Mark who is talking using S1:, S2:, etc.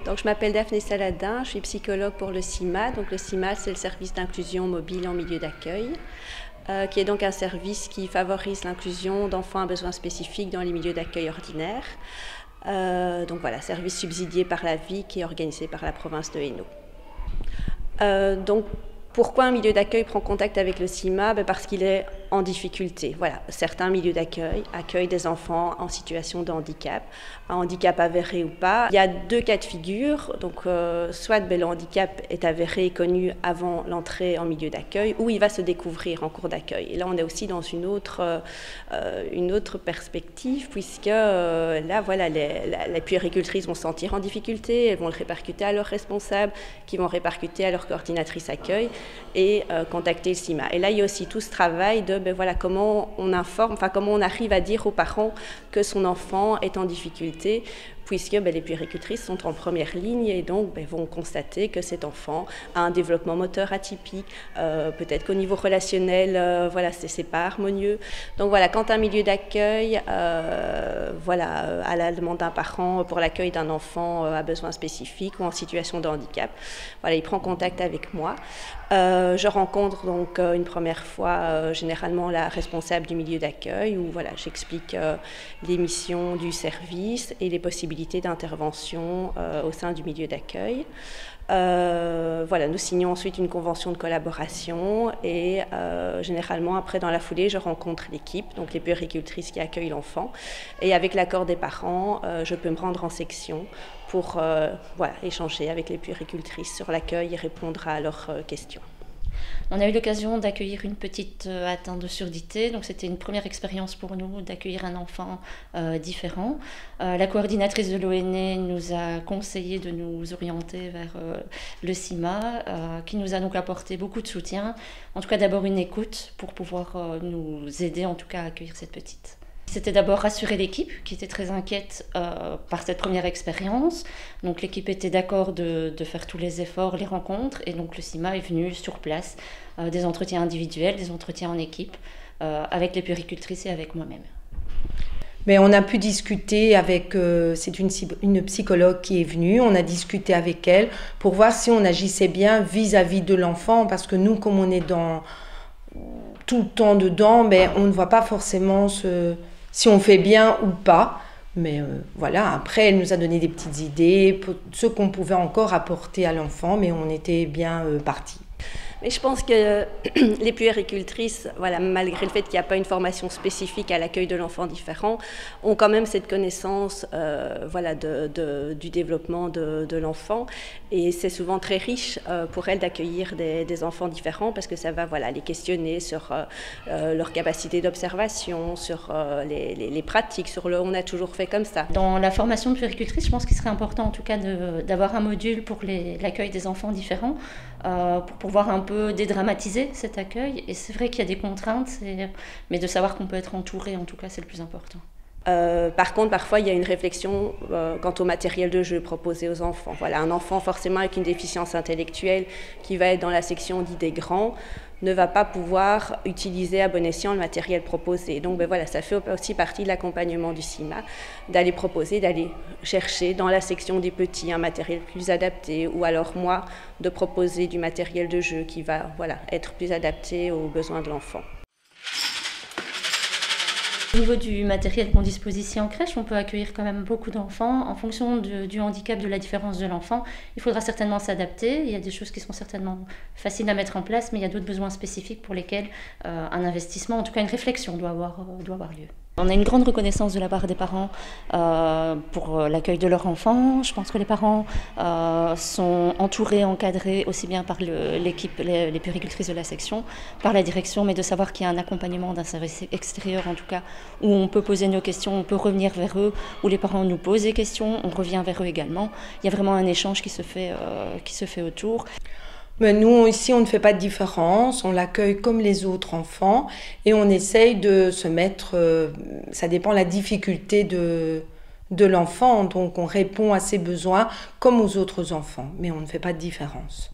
S1: Donc, je m'appelle Daphné Saladin, je suis psychologue pour le CIMA. Donc, le CIMA, c'est le service d'inclusion mobile en milieu d'accueil, qui est donc un service qui favorise l'inclusion d'enfants à besoins spécifiques dans les milieux d'accueil ordinaires. Donc voilà, service subsidié par la vie qui est organisé par la province de Hainaut. Donc, pourquoi un milieu d'accueil prend contact avec le CIMA? Parce qu'il est en difficulté. Voilà, certains milieux d'accueil accueillent des enfants en situation de handicap, un handicap avéré ou pas. Il y a deux cas de figure. Donc, soit le handicap est avéré et connu avant l'entrée en milieu d'accueil, ou il va se découvrir en cours d'accueil. Et là, on est aussi dans une autre perspective, puisque là, voilà, les puéricultrices vont se sentir en difficulté, elles vont le répercuter à leurs responsables, qui vont répercuter à leur coordinatrice accueil et contacter le CIMA. Et là, il y a aussi tout ce travail de voilà, comment on informe, comment on arrive à dire aux parents que son enfant est en difficulté, puisque les puéricultrices sont en première ligne et donc vont constater que cet enfant a un développement moteur atypique, peut-être qu'au niveau relationnel, voilà, c'est pas harmonieux. Donc voilà, quand un milieu d'accueil, voilà, à la demande d'un parent pour l'accueil d'un enfant à besoins spécifiques ou en situation de handicap, voilà, il prend contact avec moi. Je rencontre donc une première fois généralement la responsable du milieu d'accueil où voilà, j'explique les missions du service et les possibilités d'intervention au sein du milieu d'accueil. Voilà, nous signons ensuite une convention de collaboration et généralement après dans la foulée je rencontre l'équipe, donc les puéricultrices qui accueillent l'enfant et avec l'accord des parents je peux me rendre en section pour voilà, échanger avec les puéricultrices sur l'accueil et répondre à leurs questions.
S2: On a eu l'occasion d'accueillir une petite atteinte de surdité, donc c'était une première expérience pour nous d'accueillir un enfant différent. La coordinatrice de l'ONE nous a conseillé de nous orienter vers le CIMA, qui nous a donc apporté beaucoup de soutien, en tout cas d'abord une écoute pour pouvoir nous aider en tout cas à accueillir cette petite. C'était d'abord rassurer l'équipe qui était très inquiète par cette première expérience. Donc l'équipe était d'accord de faire tous les efforts, les rencontres et donc le CIMA est venu sur place, des entretiens individuels, des entretiens en équipe avec les puéricultrices et avec moi-même.
S3: Mais on a pu discuter avec, c'est une psychologue qui est venue, on a discuté avec elle pour voir si on agissait bien vis-à-vis de l'enfant parce que nous comme on est dans tout le temps dedans, on ne voit pas forcément si on fait bien ou pas, mais voilà, après elle nous a donné des petites idées pour ce qu'on pouvait encore apporter à l'enfant, mais on était bien partis.
S1: Mais je pense que les puéricultrices, voilà, malgré le fait qu'il n'y a pas une formation spécifique à l'accueil de l'enfant différent, ont quand même cette connaissance voilà, du développement de l'enfant. Et c'est souvent très riche pour elles d'accueillir des enfants différents parce que ça va voilà, les questionner sur leur capacité d'observation, sur les pratiques, sur on a toujours fait comme ça.
S2: Dans la formation de puéricultrice, je pense qu'il serait important en tout cas d'avoir un module pour l'accueil des enfants différents pour pouvoir un peu dédramatiser cet accueil. Et c'est vrai qu'il y a des contraintes, mais de savoir qu'on peut être entouré, en tout cas, c'est le plus important.
S1: Par contre, parfois, il y a une réflexion quant au matériel de jeu proposé aux enfants. Voilà, un enfant forcément avec une déficience intellectuelle qui va être dans la section dite des grands ne va pas pouvoir utiliser à bon escient le matériel proposé. Donc voilà, ça fait aussi partie de l'accompagnement du CIMA, d'aller chercher dans la section des petits un matériel plus adapté, ou alors moi, de proposer du matériel de jeu qui va être plus adapté aux besoins de l'enfant.
S2: Au niveau du matériel qu'on dispose ici en crèche, on peut accueillir quand même beaucoup d'enfants. En fonction du handicap, de la différence de l'enfant, il faudra certainement s'adapter. Il y a des choses qui sont certainement faciles à mettre en place, mais il y a d'autres besoins spécifiques pour lesquels un investissement, en tout cas une réflexion doit avoir lieu. On a une grande reconnaissance de la part des parents pour l'accueil de leurs enfants. Je pense que les parents sont entourés, encadrés aussi bien par l'équipe, les puéricultrices de la section, par la direction, mais de savoir qu'il y a un accompagnement d'un service extérieur en tout cas, où on peut poser nos questions, on peut revenir vers eux, où les parents nous posent des questions, on revient vers eux également. Il y a vraiment un échange qui se fait autour.
S3: Mais nous, ici, on ne fait pas de différence, on l'accueille comme les autres enfants et on essaye de se mettre, ça dépend de la difficulté de l'enfant, donc on répond à ses besoins comme aux autres enfants, mais on ne fait pas de différence.